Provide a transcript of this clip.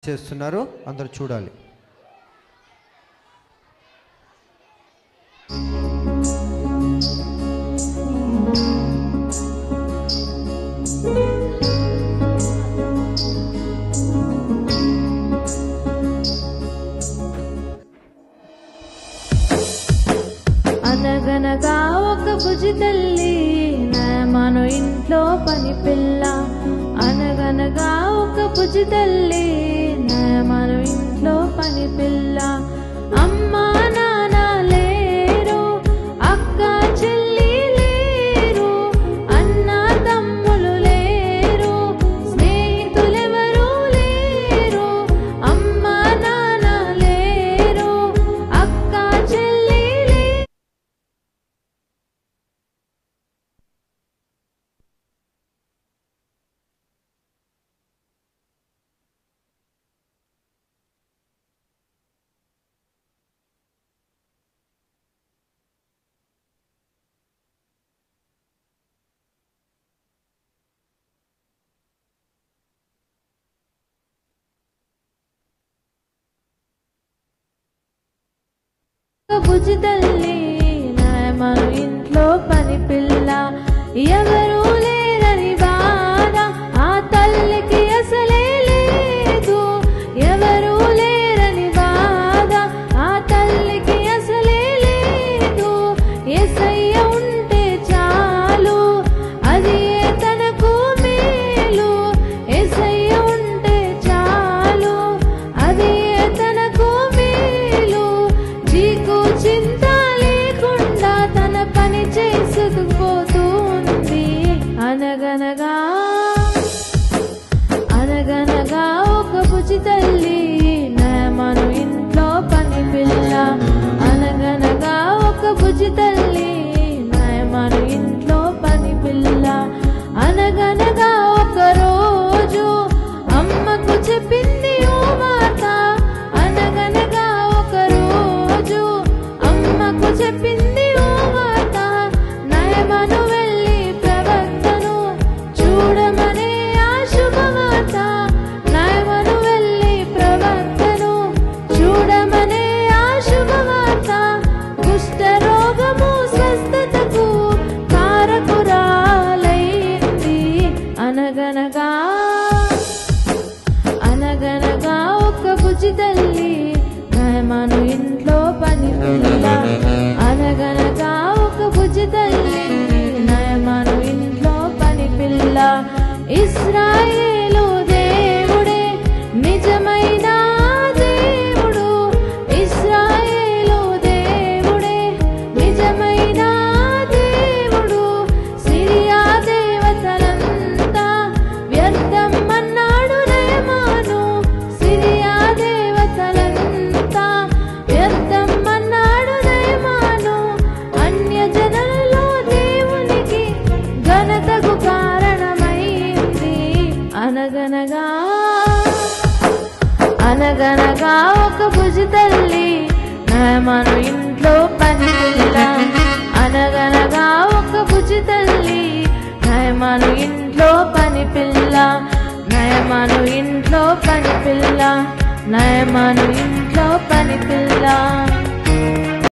చేస్తున్నారు అందరూ చూడాలి. అనగనగా ఒక బుజ్జి తల్లి మన ఇంట్లో పని పిల్ల. అనగనగా ఒక బుజ్జి తల్లి మన ఇంట్లో పని పిల్ల. అమ్మా నాన్న లేరు, అక్క చెల్లి లేరు, అన్న తమ్ములు లేరు, స్నేహితులెవరూ లేరు. అమ్మా నాన్న లేరు, అక్క చెల్లి లేరు. బుజ్జి తల్లి మన ఇంట్లో పని పిల్ల. ఎవరు లేరని బాధ ఆ తల్లికి అసలే లేదు. ఎవరు లేరని బాధ ఆ తల్లికి అసలే లేదు. యేసయ్య ఉంటే చాలు అది తనకు మేలు. యేసయ్య ఉంటే చాలు అది తనకు మేలు. చీకు చింత లేకుండా తన పని చేసుకుపోతుంది. అనగనగా అనగనగా ఒక బుజ్జి తల్లి మన ఇంట్లో పని పిల్ల. అనగనగా ఒక బుజ్జి తల్లి మన ఇంట్లో పని పిల్ల. అనగనగా ఒక రోజు అమ్మకు చెప్పింది ఓ మాట. అనగనగా ఒక రోజు అమ్మకు చెప్పింది ఓ మాట. నయమను వెళ్ళి ప్రవక్తను చూడమనే ఆ శుభమాట. నయమను వెళ్ళి ప్రవక్తను చూడమనే ఆ శుభమాట. కుష్ఠరోగము స్వస్థతకు కారకురాలైంది. అనగనగా అనగనగా ఒక బుజ్జి తల్లి మన ఇంట్లో పని పిల్ల. అనగనగా ఒక బుజ్జి తల్లి మన ఇంట్లో పని పిల్ల. ఇశ్రాయేలు దేవుడే నిజమైన దేవుడు. ఇశ్రాయేలు దేవుడే నిజమైన దేవుడు. సిరియా దేవతలంతా వ్యర్థం అన్నాడు నయమాను. సిరియా దేవతలంతా వ్యర్థం అన్నాడు నయమాను. అన్య జనులలో దేవునికి ఘనతకు కారణమైంది. అనగనగా అనగనగా ఒక బుజ్జి తల్లి మన ఇంట్లో పని పిల్ల. అనగనగా ఒక బుజ్జి తల్లి మన ఇంట్లో పని పిల్ల. నయమను ఇంట్లో పని పిల్ల. నయమను ఇంట్లో పని పిల్ల.